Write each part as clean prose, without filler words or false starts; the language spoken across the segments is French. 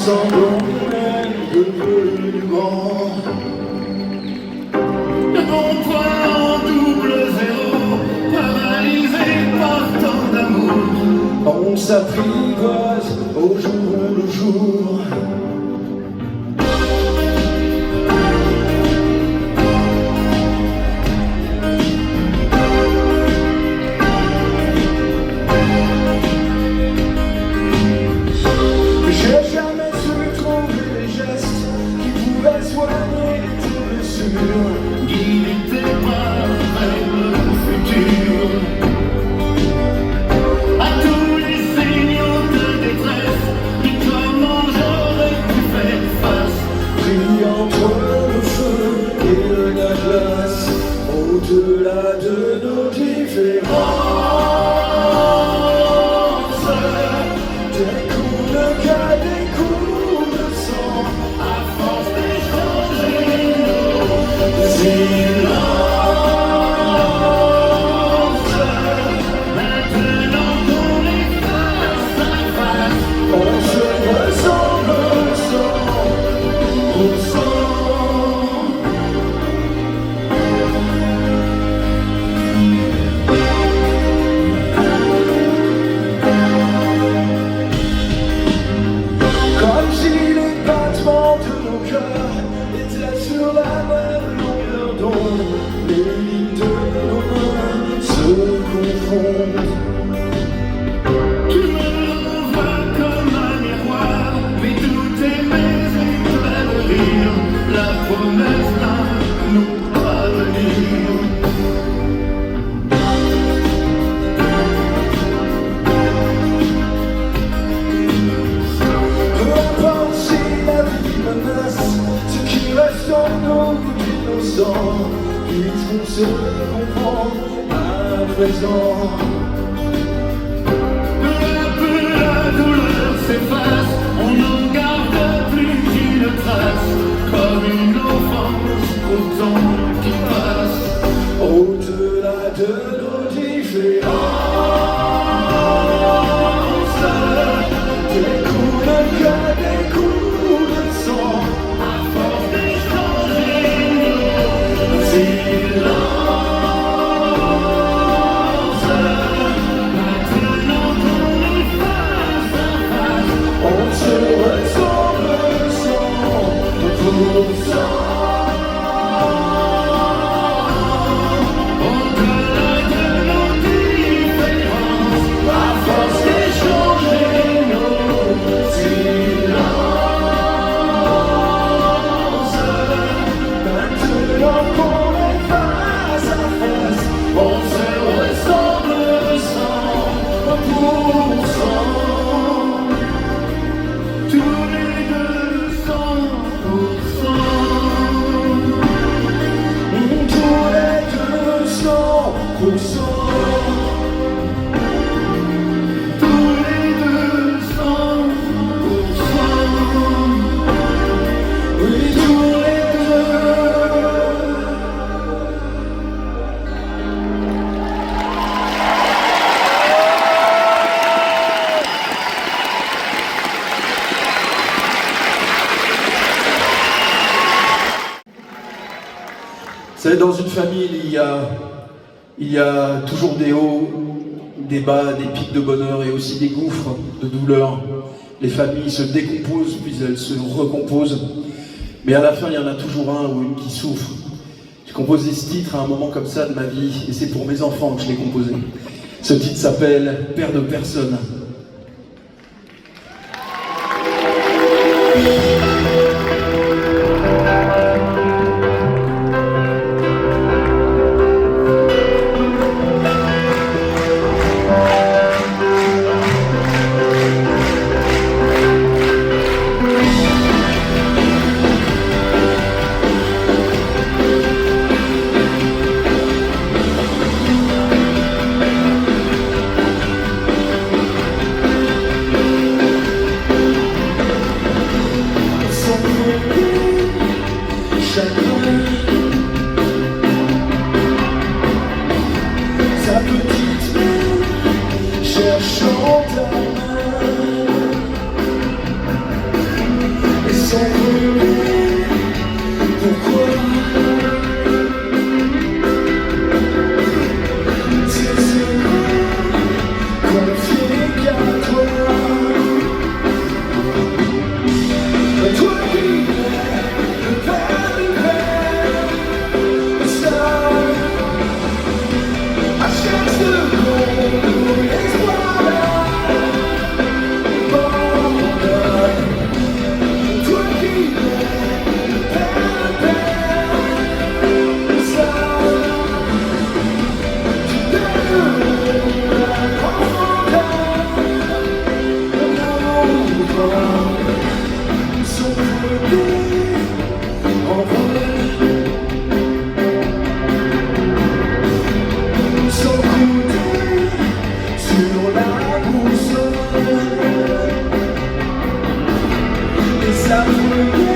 semblant même devenu grand. Le bon point en double zéro, paralysé par tant d'amour. On s'apprivoise au jour le jour. J'ai jamais su trouver les gestes qui pouvaient soigner tes blessures. Guider tes pas vers le futur. À tous les signaux de détresse, mais comment j'aurais pu faire face? Pris entre le feu et la glace, au-delà de nos différences, des coups de cœur, des coups de sang, À force d'échanger nos silences. maintenant qu'on est face à face, On se ressemble sans au sang. Comme si les battements de nos cœurs étaient sur la même longueur d'onde, les lignes de nos mains se confondent. tu me renvoies comme un miroir, mais tout est mes étoiles de rire, la promesse d'un nous parvenir. Peu importe si la vie menace ce qui reste en nous d'innocent, puisqu'on se comprend à présent. Peu à peu la douleur s'efface, on n'en garde plus qu'une trace, comme une offense au temps qui passe. Au-delà de nos différences, des coups de cœur, des coups de sang, À force d'échanger nos silences. maintenant qu'on est face à face, On se ressemble sans pour cent. au-delà de nos différences, À force d'échanger nos silences, maintenant qu'on est face à face, on se ressemble sans pour cent. tous les deux 100%. Tous les deux 100%. Tous les deux 100%. Oui, tous les deux. Vous savez, dans une famille, il y a toujours des hauts, des bas, des pics de bonheur et aussi des gouffres de douleur. Les familles se décomposent, puis elles se recomposent. Mais à la fin, il y en a toujours un ou une qui souffre. J'ai composé ce titre à un moment comme ça de ma vie, et c'est pour mes enfants que je l'ai composé. Ce titre s'appelle « Père de personne ». toi sont bloqués en vol, sans compter sur la boussole. Les affreux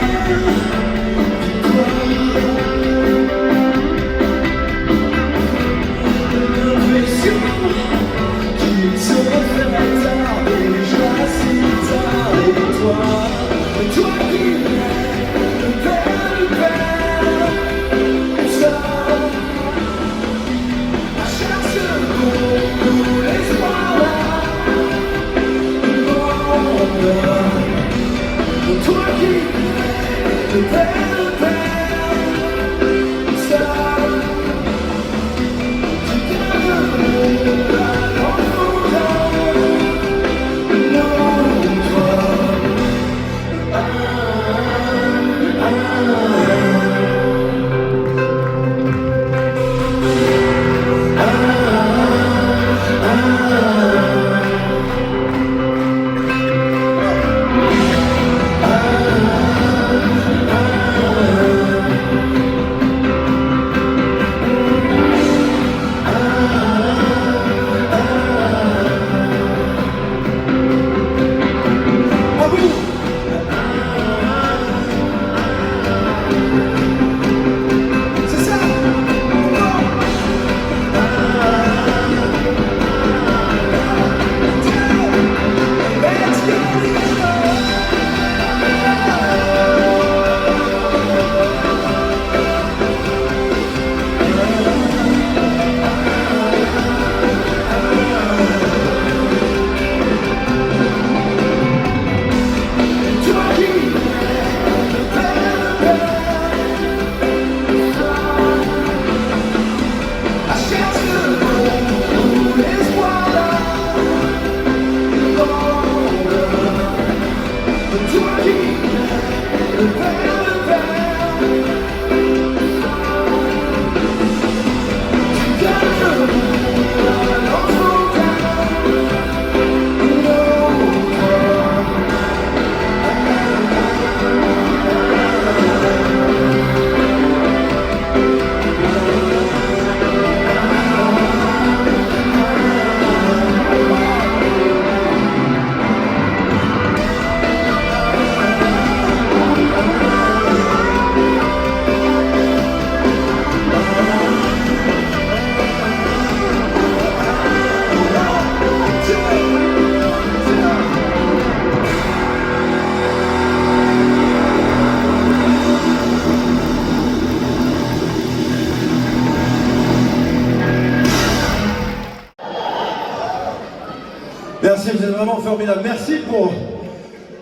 Merci, vous êtes vraiment formidable. Merci pour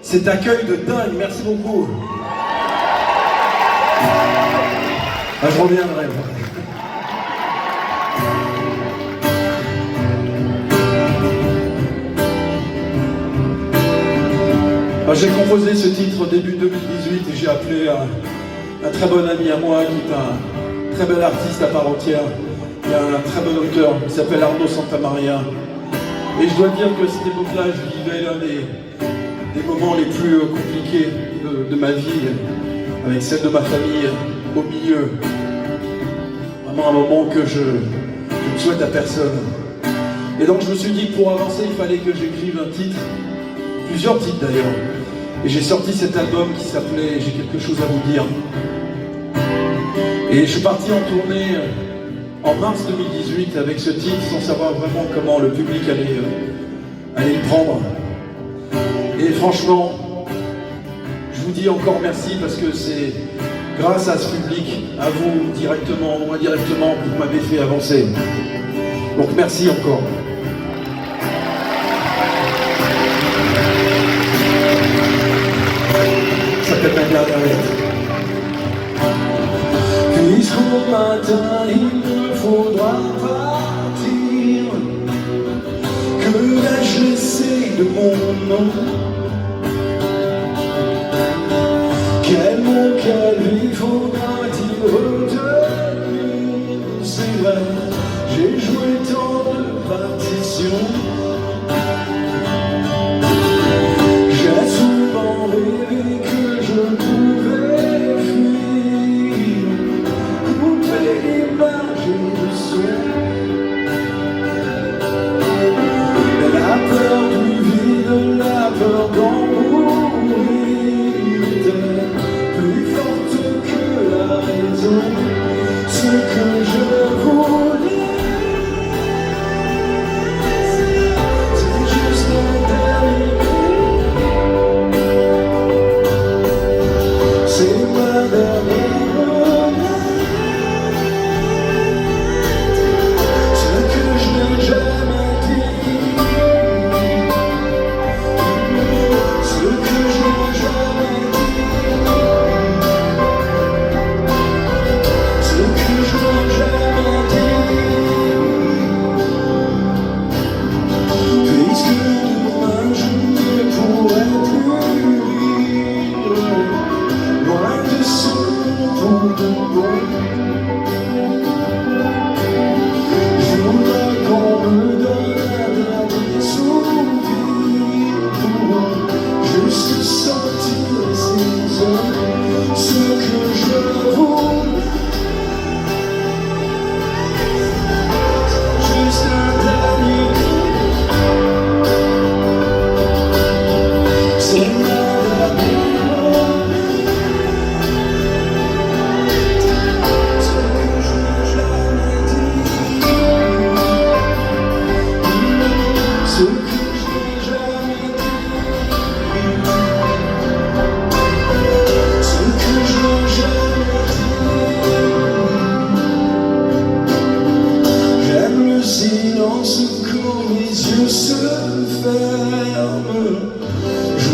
cet accueil de dingue. Merci beaucoup. Ah, je reviendrai. Ah, j'ai composé ce titre début 2018 et j'ai appelé un très bon ami à moi qui est un très bel artiste à part entière. Il y a un très bon auteur qui s'appelle Arnaud Santamaria. Et je dois dire que cette époque-là, je vivais l'un des moments les plus compliqués de ma vie, avec celle de ma famille au milieu. Vraiment un moment que je ne souhaite à personne. Et donc je me suis dit que pour avancer, il fallait que j'écrive un titre, plusieurs titres d'ailleurs. Et j'ai sorti cet album qui s'appelait « J'ai quelque chose à vous dire ». Et je suis parti en tournée en mars 2018 avec ce titre sans savoir vraiment comment le public allait le prendre. Et franchement, je vous dis encore merci parce que c'est grâce à ce public, à vous directement ou indirectement, que vous m'avez fait avancer. Donc merci encore. Ça peut être ma dernière lettre. Puisqu'au matin il me faudra partir, que vais-je laisser de mon nom? Quel mot, quel lui faudra-t-il retenir? C'est vrai, j'ai joué tant de partitions. J'ai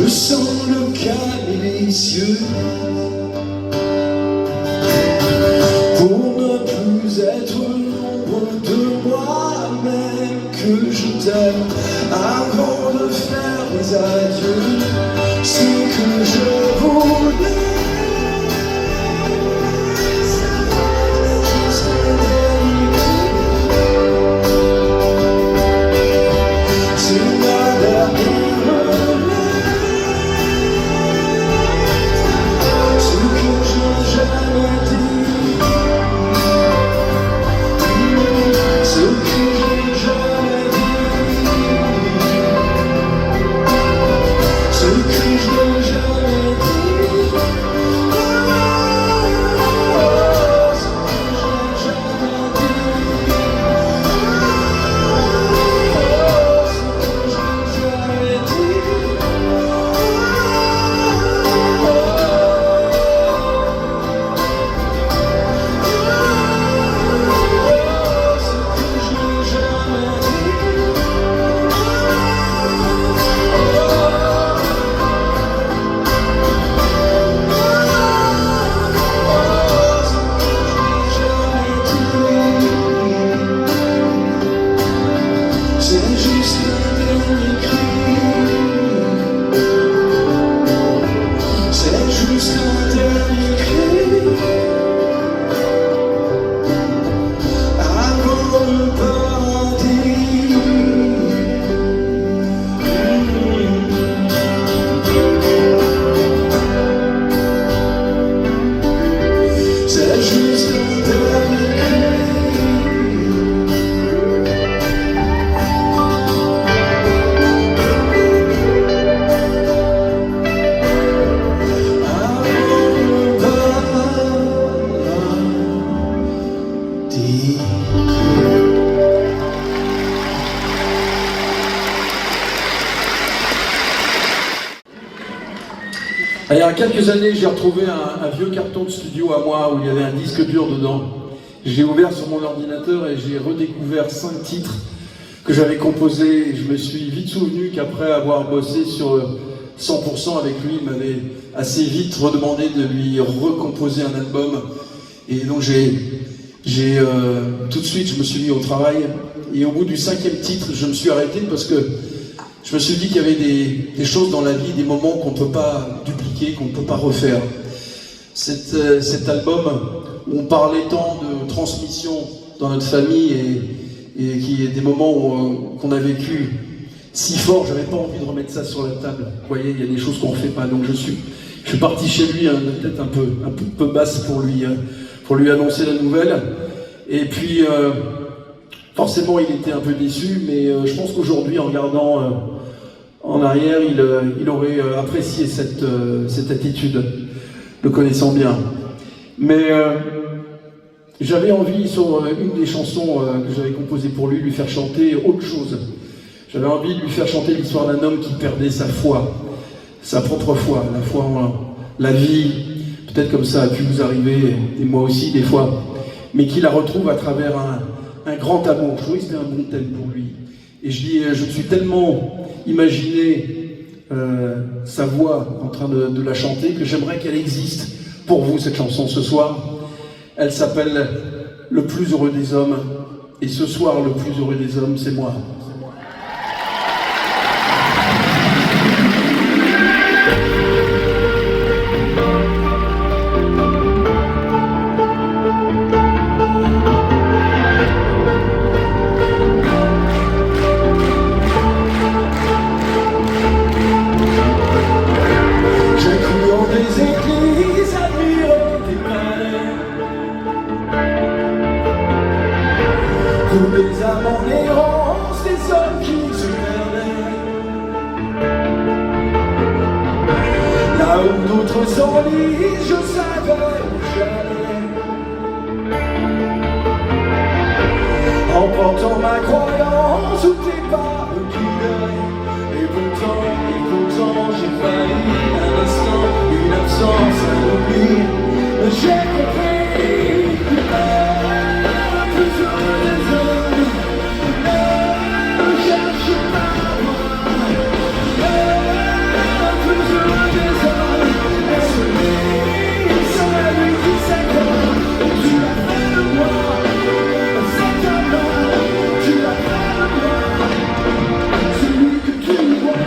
Je sens le calme et les cieux. Pour ne plus être l'ombre de moi-même, que je t'aime avant de faire mes adieux. Ce que je voulais, Il y a quelques années, j'ai retrouvé un vieux carton de studio à moi où il y avait un disque dur dedans. J'ai ouvert sur mon ordinateur et j'ai redécouvert 5 titres que j'avais composés. Et je me suis vite souvenu qu'après avoir bossé sur 100% avec lui, il m'avait assez vite redemandé de lui recomposer un album. Et donc tout de suite, je me suis mis au travail. Et au bout du 5e titre, je me suis arrêté parce que je me suis dit qu'il y avait des choses dans la vie, des moments qu'on ne peut pas dupliquer, qu'on ne peut pas refaire. Cet album où on parlait tant de transmission dans notre famille et qui est des moments qu'on a vécu si fort, j'avais pas envie de remettre ça sur la table. Vous voyez, il y a des choses qu'on ne fait pas. Donc je suis parti chez lui, hein, de tête un peu basse pour lui annoncer la nouvelle. Et puis forcément, il était un peu déçu, mais je pense qu'aujourd'hui, en regardant en arrière, il aurait apprécié cette attitude, le connaissant bien. Mais j'avais envie, sur une des chansons que j'avais composées pour lui faire chanter autre chose. J'avais envie de lui faire chanter l'histoire d'un homme qui perdait sa foi, sa propre foi, la foi en la vie. Peut-être comme ça a pu vous arriver, et moi aussi des fois, mais qui la retrouve à travers un grand amour. Je trouvais que c'était un bon thème pour lui. Et je me suis tellement imaginé sa voix en train de la chanter que j'aimerais qu'elle existe pour vous, cette chanson, ce soir. Elle s'appelle « Le plus heureux des hommes ». Et ce soir, le plus heureux des hommes, c'est moi. Tous les âmes en errance, Là où d'autres s'enlisent, je savais où j'allais. En portant ma croyance où tes pas me guidaient. Et pourtant j'ai failli un instant, une absence, un oubli. Mais j'ai compris, plus heureux des hommes, ne cherche pas moi. Plus heureux des hommes, est-ce lui, celui qui s'accorde, tu l'as fait de moi. C'est un homme, tu l'as fait de moi. Celui que tu vois.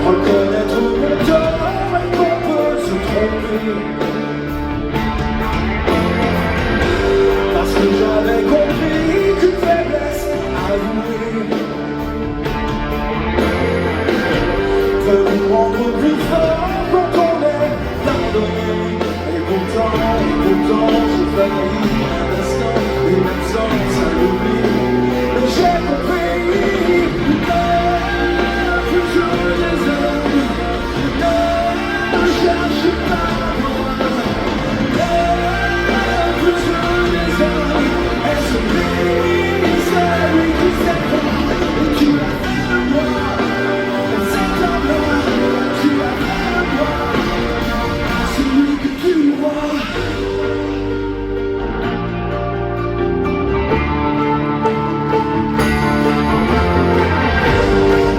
Reconnaître mon tort et qu'on peut se tromper. Parce que j'avais compris qu'une faiblesse avouée peut nous rendre plus forts quand on est pardonné. Et pourtant j'ai failli un instant, une absence, un oubli. Mais j'ai compris. Plus heureux des hommes, ne cherche pas moi. Plus heureux des hommes, est-ce lui qui s'accorde, et tu l'as fait de moi. C'est un homme, tu l'as fait de moi. Celui que tu vois.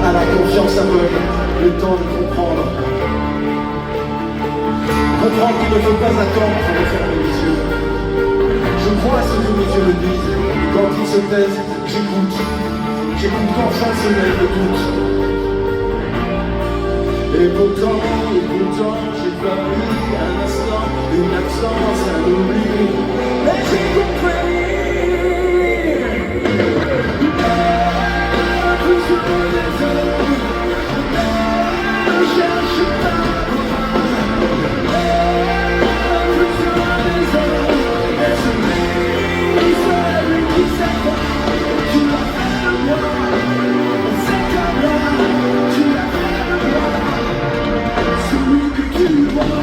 À la confiance aveugle, le temps de comprendre. Comprendre qu'il ne faut pas attendre pour fermer les yeux. Je crois ce que mes yeux me disent, et quand ils se taisent, j'écoute. J'écoute quand chancelle le doute. Et pourtant, j'ai failli un instant, une absence, un oubli. Mais j'ai compris. Plus heureux des hommes, ne cherche pas moi. Plus heureux des hommes, est-ce celui qui s'accorde, tu l'as fait de moi. C'est à moi, tu l'as fait de moi. Celui que tu vois.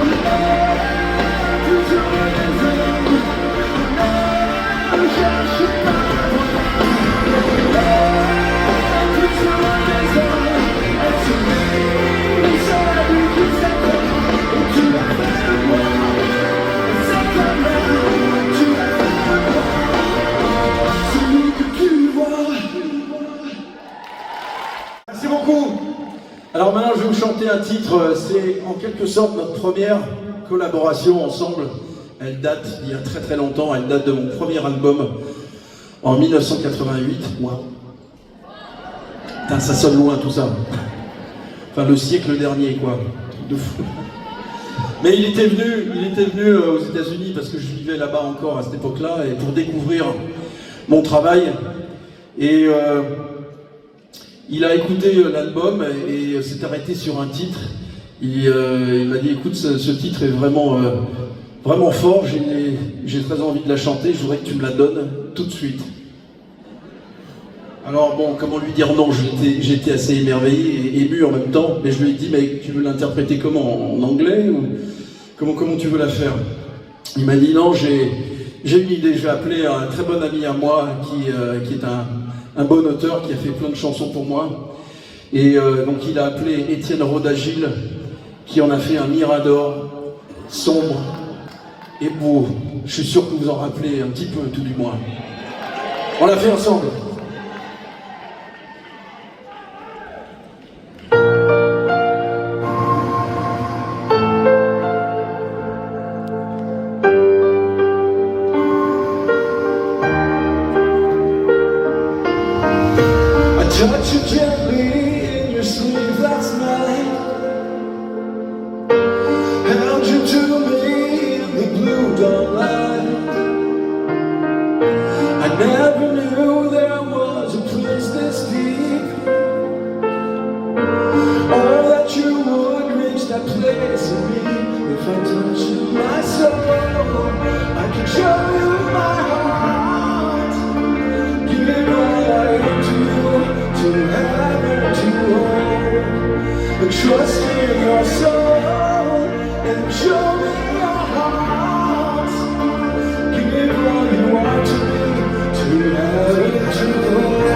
Plus heureux des hommes, ne cherche pas moi. Merci beaucoup. Alors maintenant je vais vous chanter un titre, c'est en quelque sorte notre première collaboration ensemble. Elle date d'il y a très longtemps, elle date de mon premier album en 1988. Wow. Putain, ça sonne loin tout ça. Enfin le siècle dernier quoi. Truc de fou. Mais il était venu aux États-Unis parce que je vivais là-bas encore à cette époque-là et pour découvrir mon travail. Et il a écouté l'album et s'est arrêté sur un titre. Il m'a dit écoute ce titre est vraiment fort, j'ai très envie de la chanter, je voudrais que tu me la donnes tout de suite. Alors bon, comment lui dire non, j'étais assez émerveillé et ému en même temps, mais je lui ai dit mais tu veux l'interpréter comment, en anglais ou comment tu veux la faire? Il m'a dit non, j'ai une idée, je vais appeler un très bon ami à moi qui est un bon auteur qui a fait plein de chansons pour moi. Et donc il a appelé Étienne Rodagil qui en a fait un mirador sombre et beau. Je suis sûr que vous en rappelez un petit peu tout du moins. On l'a fait ensemble. Touch you gently in your sleeve last night. Held you to me in the blue dawn light. I Never knew there was a place this deep. Oh, that you would reach that place in me. If I touch my soul, I can show you my heart. Give all I am to you, to have and to hold. But trust in your soul and show me your heart. Give all you are to me, to have and to hold.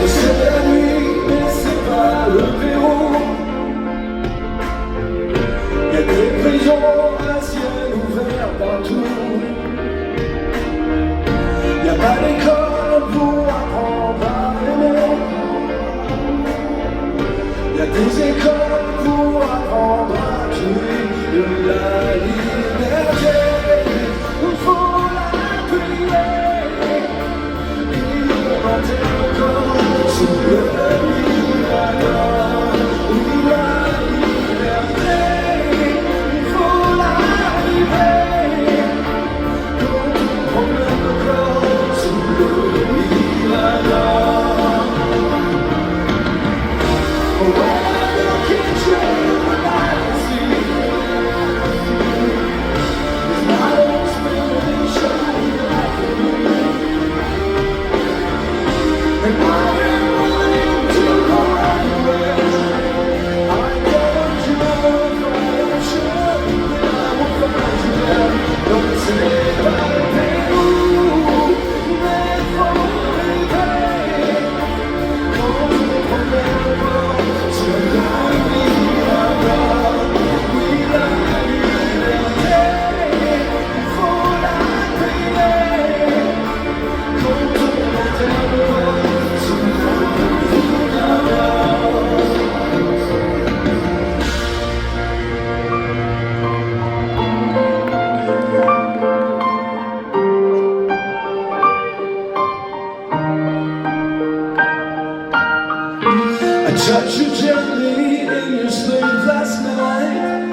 C'est la nuit, mais c'est pas le Pérou. Y'a des prisons à ciel ouvert partout. Y'a pas d'école pour apprendre à aimer. Y'a des écoles pour apprendre à tuer de la liberté. Il faut la prier. Il faut monter encore sous le mirador. Oui, la liberté. Il faut l'arriver. Quand on promène encore sous le mirador. I touched you gently in your sleep last night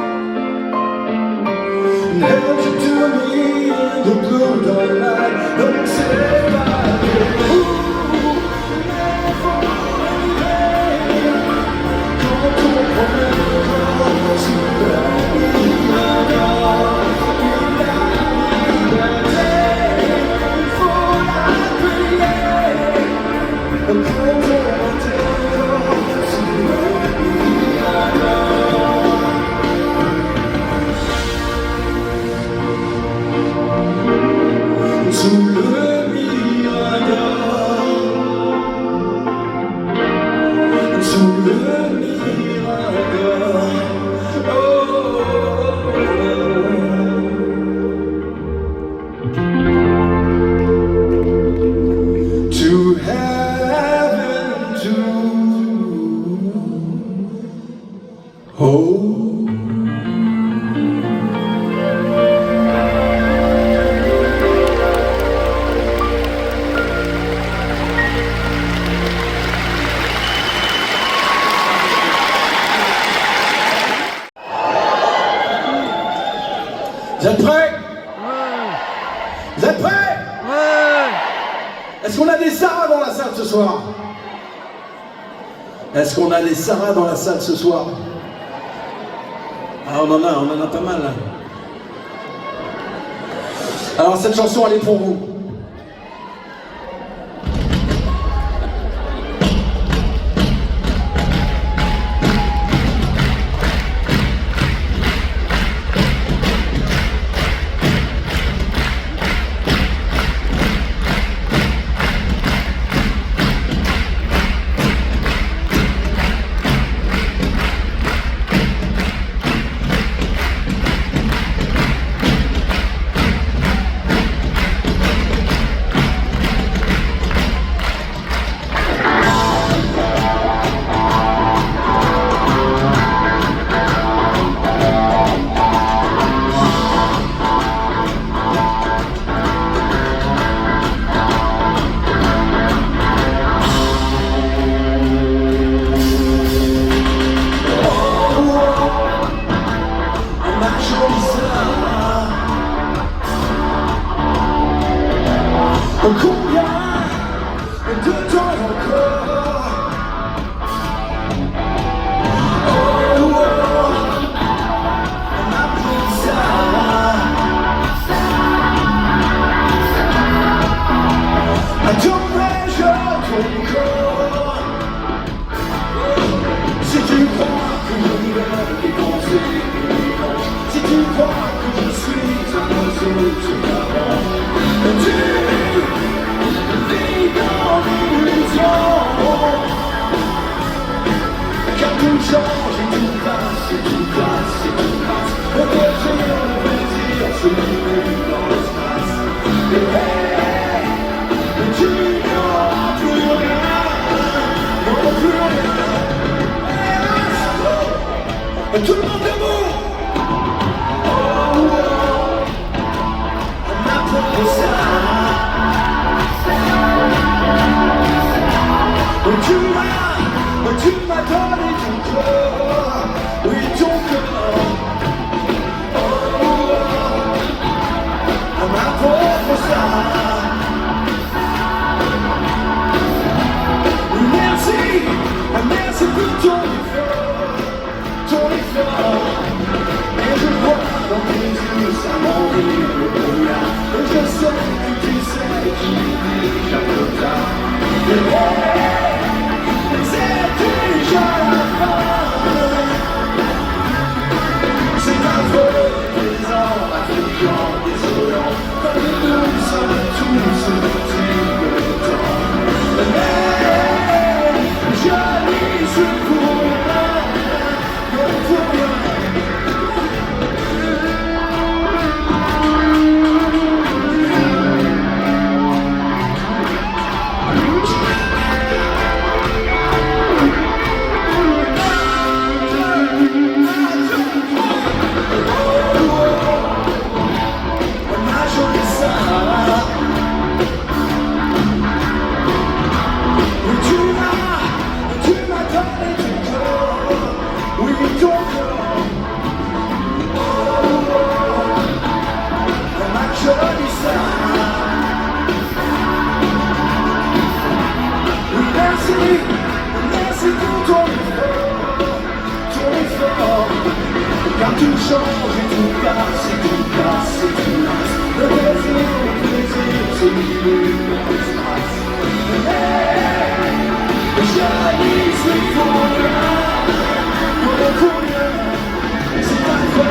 and held you to me in the blue daylight. Don't say bye. Ooh, never again. Come to a point, to the mirador. Before I create a cold to heaven to hold. Vous êtes prêts? Ouais. Vous êtes prêts? Ouais. Est-ce qu'on a des Sarah dans la salle ce soir? Est-ce qu'on a des Sarah dans la salle ce soir? Ah, on en a pas mal là. Alors cette chanson elle est pour vous. Combien de temps encore? Oh, oh, on a pris ça. Attends-je ton corps? Si tu crois que je vais dépenser, si tu crois que je suis un oiseau sur la bande, tu vis dans l'illusion. Car tout change et tout passe, et tout passe, et tout passe. Le plaisir, se livre dans l'espace. Et hey, tu n'auras plus rien, non plus rien. Tout le monde debout. Oh, oh, on a pris ça. Tu m'as donné ton corps, oui ton corps. Oh, oh, on a pris ça. Merci, merci pour ton effort, et je vois dans tes yeux ça m'envie le brouillard. Et je sais que tu sais qu'il est déjà trop tard. Et c'est déjà la fin. C'est un peu plaisant, affligeant, désolant, comme nous sommes tous petits de temps. Mais je n'y suis pour rien. Car tout change et tout passe, et tout passe, et tout passe. Le plaisir, se livre dans l'espace. Je n'y suis pour rien, non pour rien. C'est un peu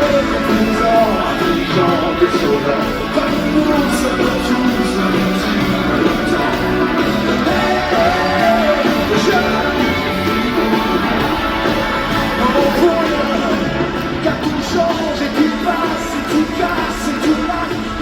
plaisant, affligeant, désolant, comme nous sommes tous petits de temps. Je n'y suis pour rien, non pour rien. Car tout change et tout passe, et tout casse, et tout passe.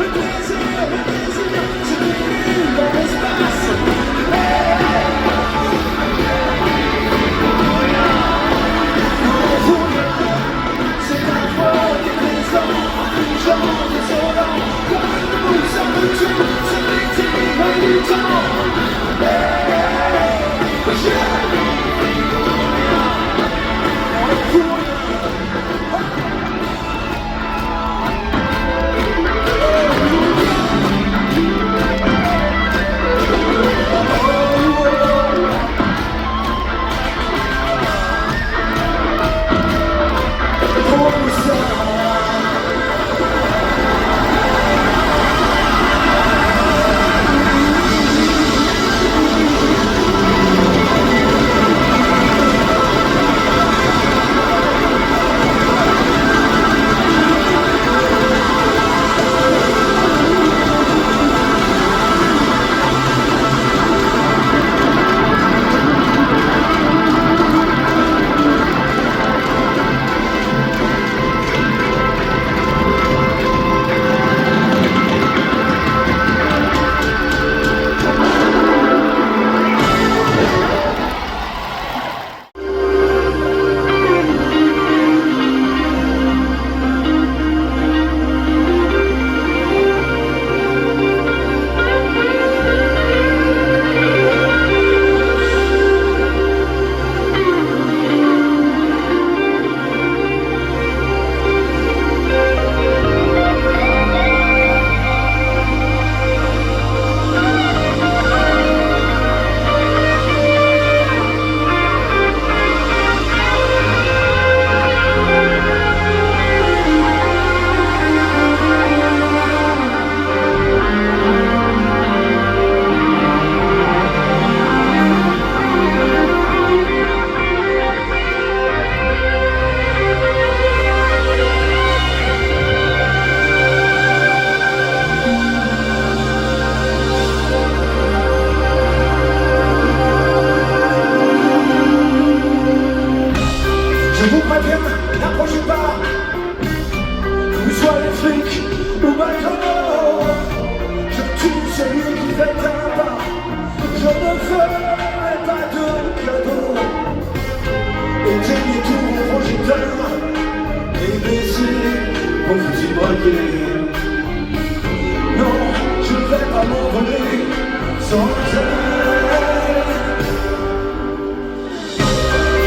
sans elle.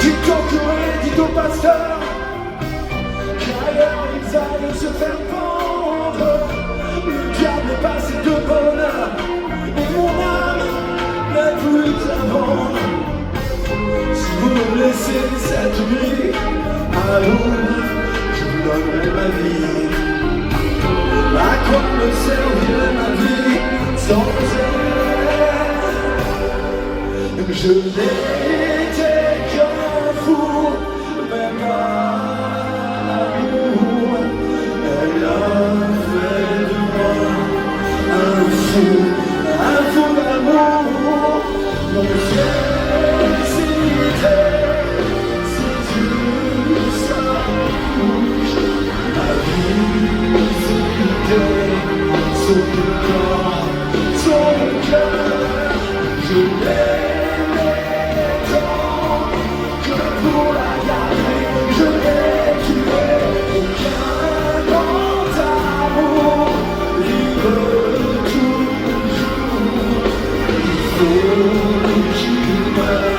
Dites au curé, dites au pasteur qu'ailleurs ils aillent se faire pendre. Le diable est passé de bonheur et mon âme n'a plus à vendre. Si vous me laissez cette nuit à l'aube, je vous donnerai ma vie. À quoi me servirait ma vie sans elle? Je n'étais qu'un fou, mais pas l'amour. Elle a fait de moi un fou d'amour. Mon ciel s'était, si tu s'approches, ma vie s'était, son corps, son cœur, je l'aimais tant que pour la garder, je l'ai tué. Aucun grand amour libre toujours. Il faut qu'il meure,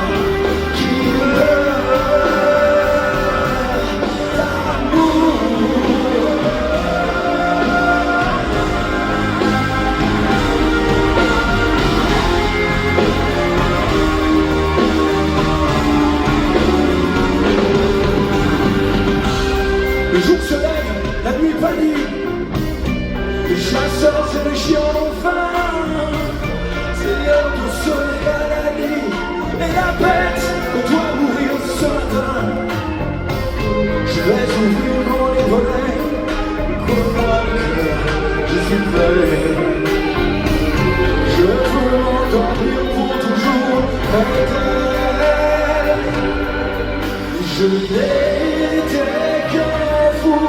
le jour se lève, la nuit pâlit, les chasseurs et les chiens ont faim. C'est l'heure de sonner à la nuit, et la bête doit mourir ce matin. Je vais ouvrir dans les volets, couvre-moi le cœur, je suis prêt. Je veux m'endormir pour toujours près d'elle. Je n'étais qu'un fou,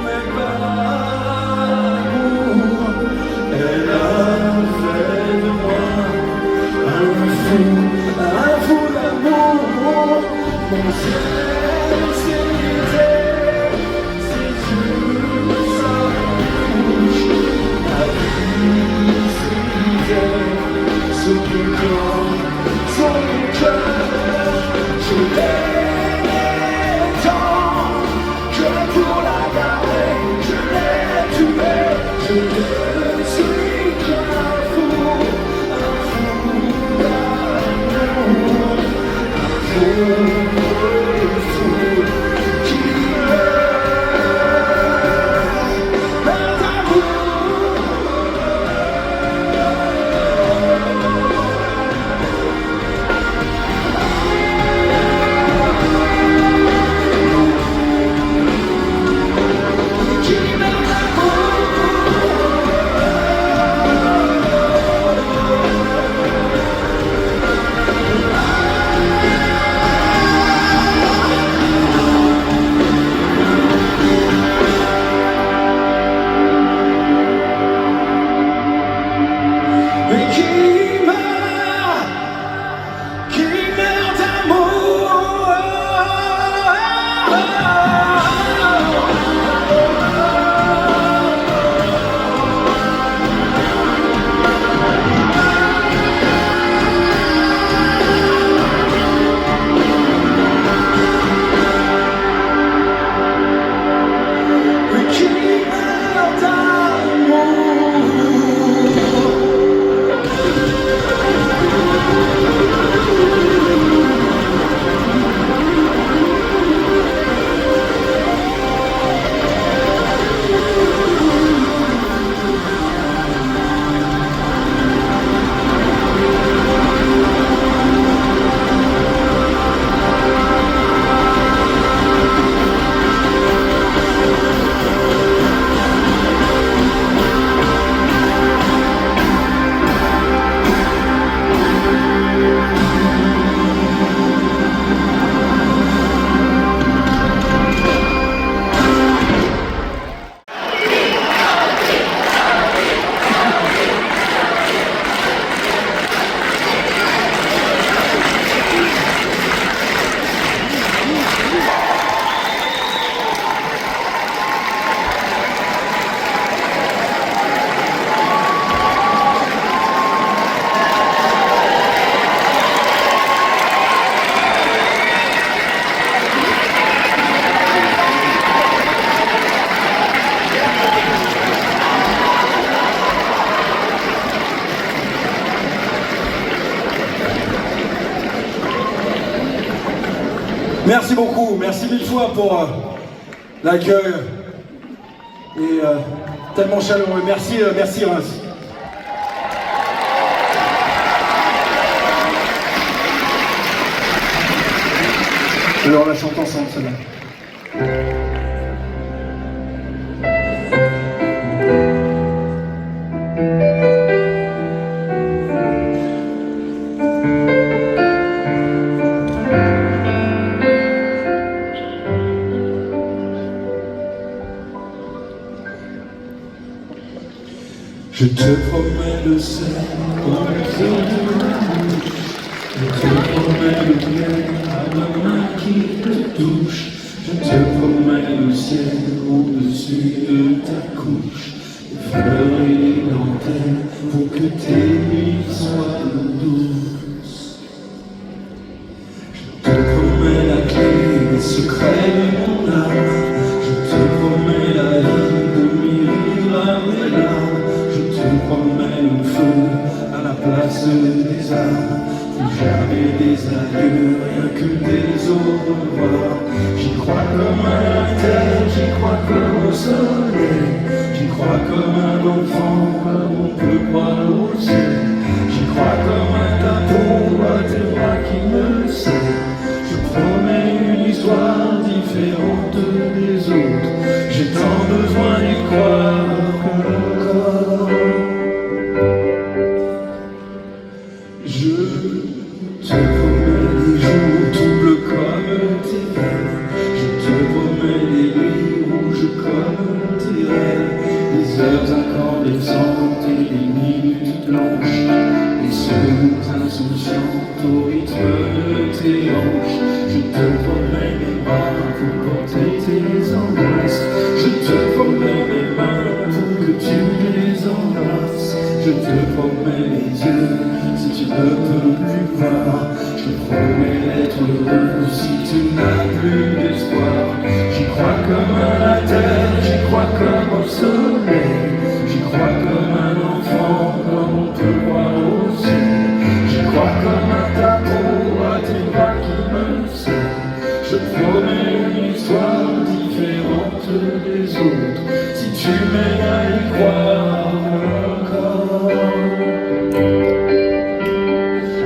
mais pas l'amour. Elle a fait de moi un fou d'amour. Mon ciel s'était, si tu s'approches, ma vie s'était, son corps, son cœur, je l'aimais Merci beaucoup, merci mille fois pour l'accueil et tellement chaleureux. Merci, merci Reims. Alors on la chante ensemble celle-là. Je te promets le ciel au feu de ma bouche. Je te promets le miel à ma main qui te touche. Je te promets le ciel au-dessus de ta couche. Les fleurs et les dentelles pour que tes nuits soient douces. Je te promets la clé des secrets de mon âme. Je te promets la vie de mes rires et larmes. Je te promets le feu à la place des âmes. Plus jamais des adieux, rien que des au revoir. J'y crois comme à la terre, j'y crois comme au soleil. J'y crois comme un enfant, comme on peut croire au ciel. J'y crois comme à ta peau, à tes bras qui me serrent. Je promets une histoire différente des autres. J'ai tant besoin d'y croire encore. Je te promets des jours tout bleus comme tes veines. Je te promets des nuits rouges comme tes rêves. Les heures incandescentes et les minutes blanches. Les secondes insouciantes au rythme de tes hanches. Je te promets mes bras pour porter tes angoisses. Je te promets mes mains pour que tu les embrasses. Je te promets mes yeux si tu ne peux plus voir. Je te promets d'être heureux si tu n'as plus d'espoir. J'y crois comme à la terre, j'y crois comme au soleil. J'y crois comme un enfant, comme on peut croire au ciel. J'y crois comme à ta peau, à tes bras qui me serrent. Je promets une histoire différente des autres. Si tu m'aides à y croire encore.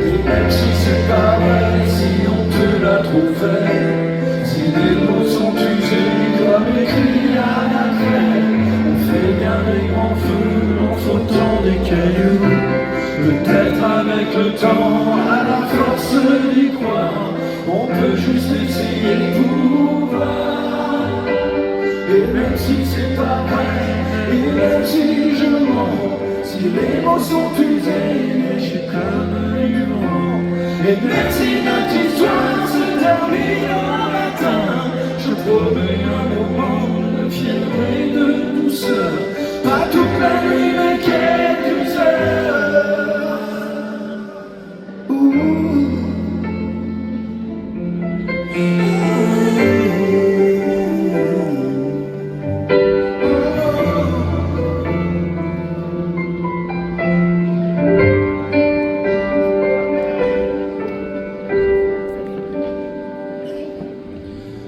Et même si c'est pareil, si on te l'a trop fait, si les mots sont usés comme écrits à la craie, on fait bien des grands feux en frottant des cailloux. Peut-être avec le temps, à la force d'y croire, on peut juste essayer pour voir. Et même si c'est pas vrai, et même si je mens, si les mots sont usés, je suis comme du vent. Et même si notre histoire se termine au matin, je promets un moment de fierté et de douceur. Pas toute la nuit mais quelques heures.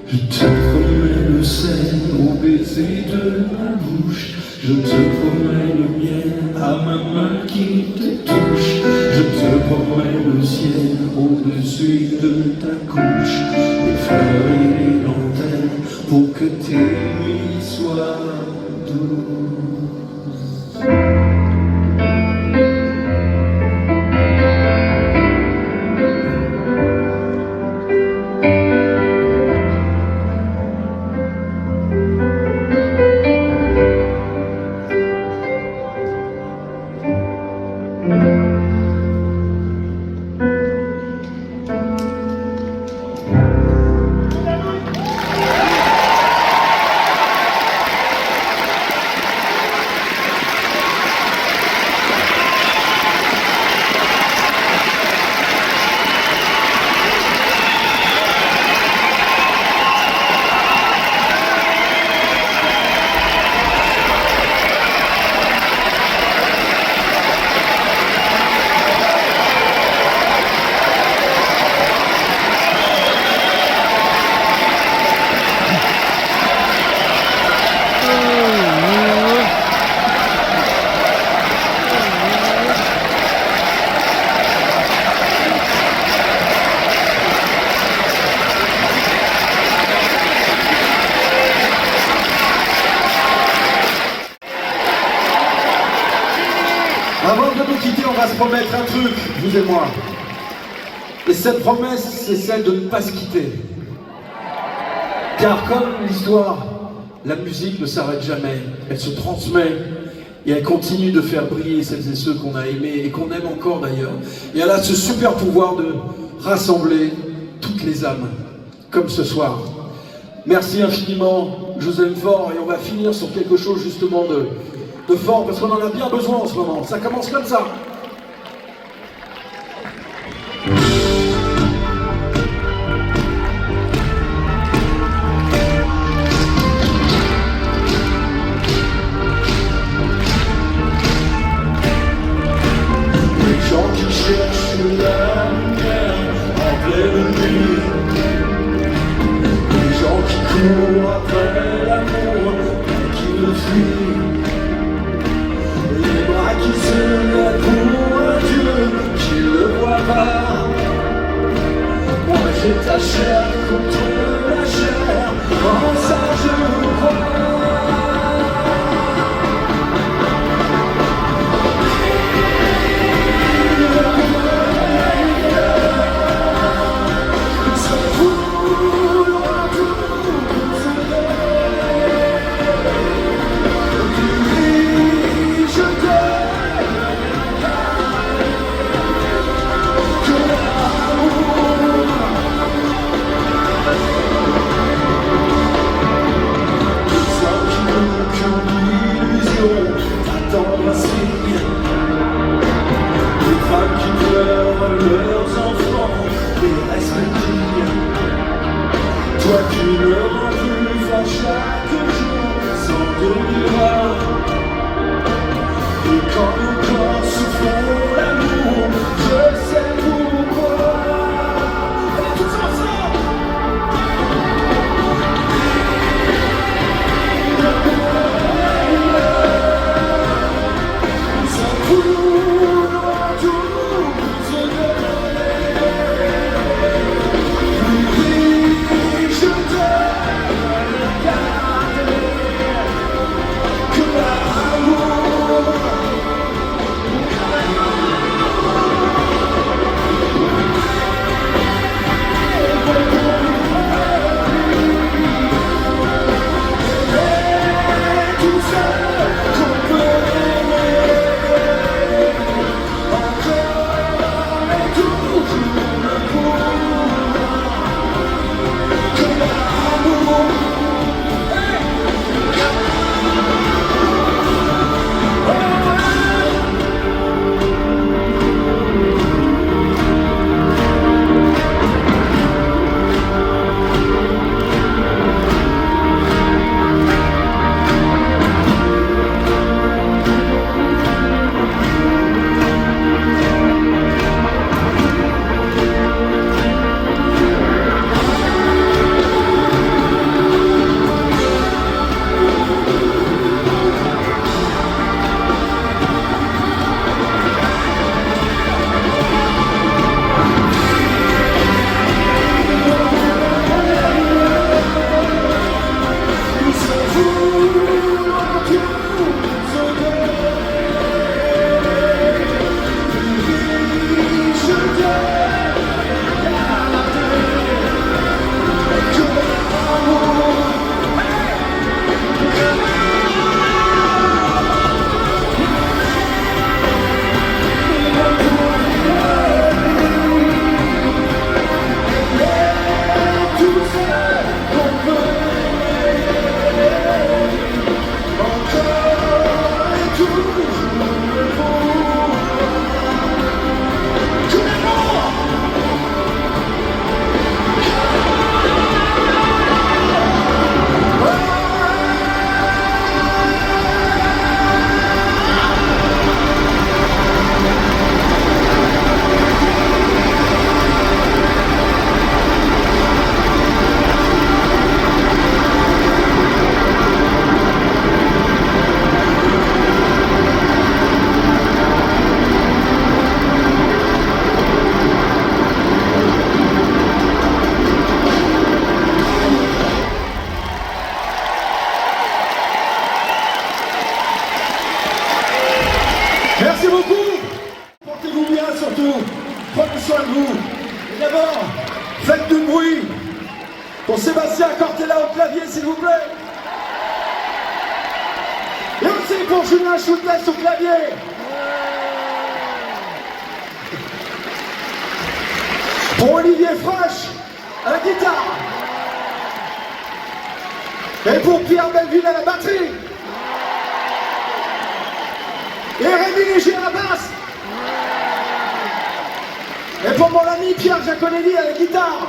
Je te promets le sel au baiser de ma bouche. Je te promets le miel à ma main qui te touche. Je te promets le ciel au-dessus de ta couche. Les fleurs et les dentelles pour que tes nuits soient douces. Avant de nous quitter, on va se promettre un truc, vous et moi. Et cette promesse, c'est celle de ne pas se quitter. Car comme l'histoire, la musique ne s'arrête jamais. Elle se transmet et elle continue de faire briller celles et ceux qu'on a aimés et qu'on aime encore d'ailleurs. Et elle a ce super pouvoir de rassembler toutes les âmes, comme ce soir. Merci infiniment, je vous aime fort, et on va finir sur quelque chose justement de fort, parce qu'on en a bien besoin en ce moment. Ça commence comme ça. Les gens qui cherchent la lumière en pleine nuit, les gens qui courent après l'amour et qui le fuient, les bras qui se lèvent pour un Dieu qui le voit pas. Moi j'ai ta chair contre la chair, en ça je crois. Leurs enfants et respectent. Toi qui me rends plus fort chaque jour sans demi-heure. Et quand nos corps se font l'amour, je sais pourquoi. Et tous ensemble. Sans vouloir tout. surtout, prenez soin de vous. Et d'abord, faites du bruit pour Sébastien Cortella au clavier, s'il vous plaît. Et aussi pour Julien Choutès au clavier. Pour Olivier Froch à la guitare. Et pour Pierre Belleville à la batterie. Et Rémi Léger à la basse. Et pour mon ami Pierre Giaconelli à la guitare.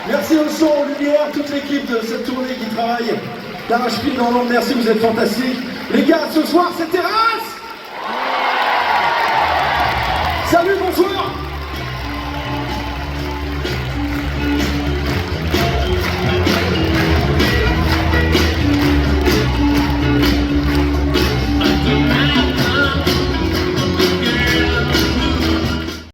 Merci au son, aux lumières, toute l'équipe de cette tournée qui travaille d'arrache-pied dans l'ombre. Merci, vous êtes fantastiques. Les gars, ce soir, c'est terrasse.